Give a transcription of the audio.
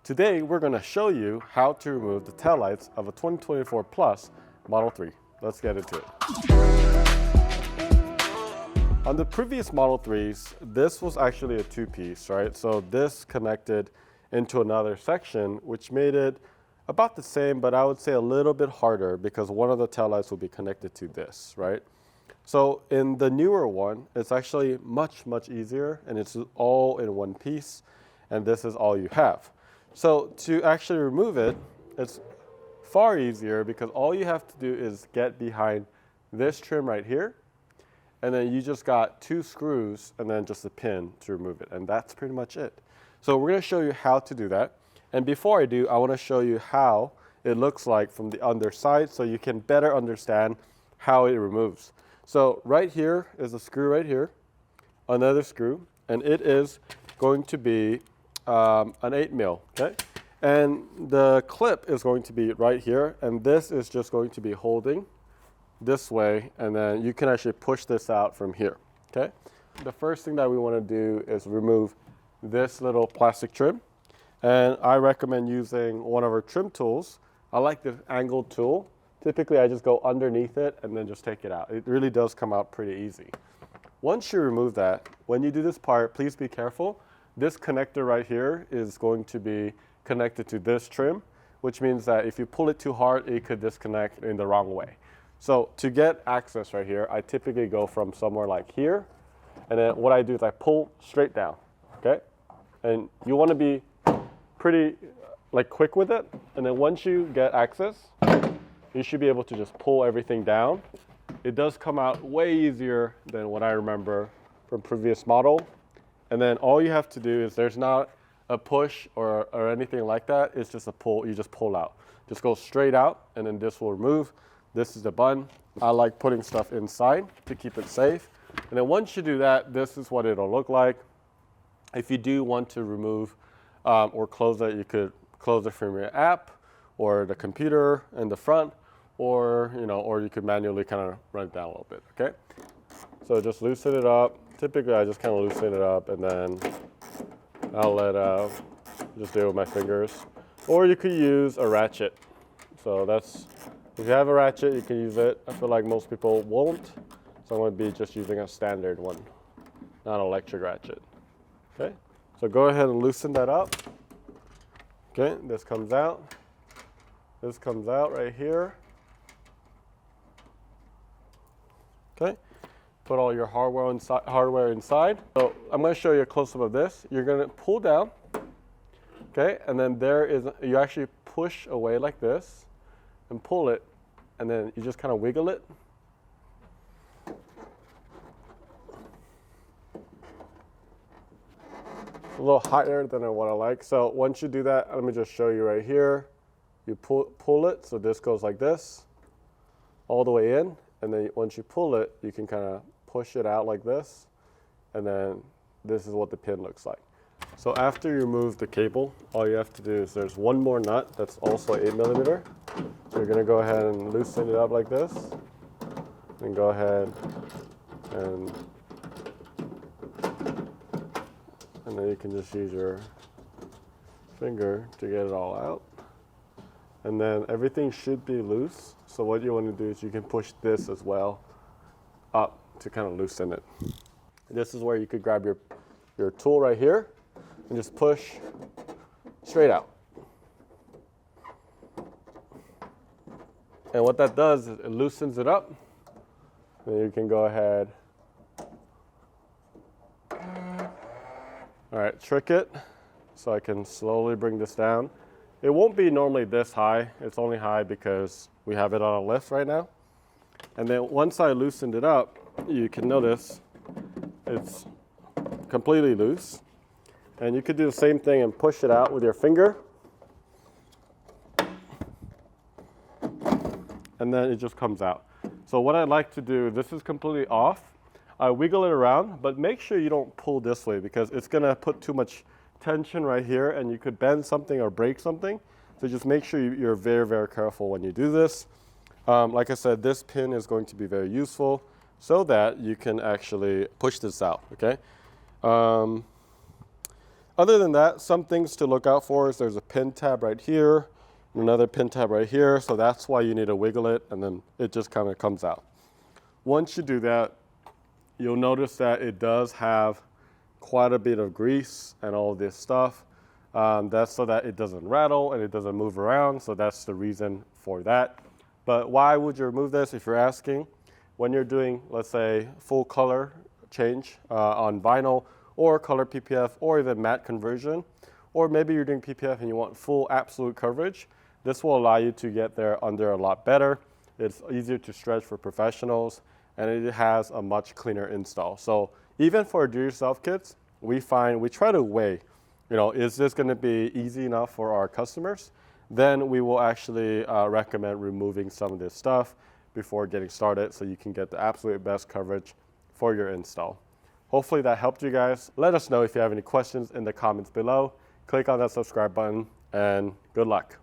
Today we're going to show you how to remove the taillights of a 2024 Plus Model 3. Let's get into it. On the previous Model 3s, this was actually a two-piece, right? So this connected into another section, which made it about the same, but I would say a little bit harder because one of the taillights will be connected to this, right? So in the newer one, it's actually much easier, and it's all in one piece, and this is all you have. So to actually remove it, it's far easier because all you have to do is get behind this trim right here, and then you just got two screws and then just a pin to remove it, and that's pretty much it. So we're going to show you how to do that. And before I do, I want to show you how it looks like from the underside so you can better understand how it removes. So right here is a screw right here, another screw, and it is going to be an 8mm, okay? And the clip is going to be right here, and this is just going to be holding this way, and then you can actually push this out from here, okay? The first thing that we want to do is remove this little plastic trim, and I recommend using one of our trim tools. I like the angled tool. Typically, I just go underneath it and then just take it out. It really does come out pretty easy. Once you remove that, when you do this part, please be careful. This connector right here is going to be connected to this trim, which means that if you pull it too hard, it could disconnect in the wrong way. So to get access right here, I typically go from somewhere like here, and then what I do is I pull straight down, okay? And you want to be pretty quick with it, and then once you get access, you should be able to just pull everything down. It does come out way easier than what I remember from previous model. And then all you have to do is there's not a push or anything like that. It's just a pull. You just pull out. Just go straight out, and then this will remove. This is the button. I like putting stuff inside to keep it safe. And then once you do that, this is what it'll look like. If you do want to remove or close it, you could close it from your app or the computer in the front, or you could manually kind of run it down a little bit, okay? So just loosen it up. Typically, I just kind of loosen it up, and then I'll just do it with my fingers. Or you could use a ratchet. So if you have a ratchet, you can use it. I feel like most people won't, so I'm going to be just using a standard one, not an electric ratchet. Okay, so go ahead and loosen that up. Okay, this comes out. This comes out right here. Okay, put all your hardware inside. So I'm going to show you a close-up of this. You're going to pull down, okay, and then you actually push away like this and pull it, and then you just kind of wiggle it. A little higher than what I like. So once you do that, let me just show you right here. You pull it, so this goes like this, all the way in, and then once you pull it, you can kind of push it out like this, and then this is what the pin looks like. So after you remove the cable, all you have to do is there's one more nut that's also 8mm. So you're gonna go ahead and loosen it up like this, and go ahead and then you can just use your finger to get it all out. And then everything should be loose. So what you want to do is you can push this as well up to kind of loosen it. This is where you could grab your tool right here and just push straight out. And what that does is it loosens it up. Then you can go ahead. All right, trick it so I can slowly bring this down. It won't be normally this high. It's only high because we have it on a lift right now. And then once I loosened it up, you can notice it's completely loose. And you could do the same thing and push it out with your finger. And then it just comes out. So what I like to do, this is completely off. I wiggle it around, but make sure you don't pull this way because it's gonna put too much tension right here and you could bend something or break something. So just make sure you're very careful when you do this. Like I said, this pin is going to be very useful so that you can actually push this out, okay? Other than that, some things to look out for is there's a pin tab right here, and another pin tab right here, so that's why you need to wiggle it, and then it just kind of comes out. Once you do that, you'll notice that it does have quite a bit of grease and all this stuff. That's so that it doesn't rattle and it doesn't move around, so that's the reason for that. But why would you remove this if you're asking? When you're doing, let's say, full color change on vinyl, or color PPF, or even matte conversion, or maybe you're doing PPF and you want full absolute coverage, this will allow you to get there under a lot better. It's easier to stretch for professionals, and it has a much cleaner install. So even for do-it-yourself kits, we try to weigh, is this going to be easy enough for our customers? Then we will actually recommend removing some of this stuff before getting started so you can get the absolute best coverage for your install. Hopefully that helped you guys. Let us know if you have any questions in the comments below. Click on that subscribe button, and good luck.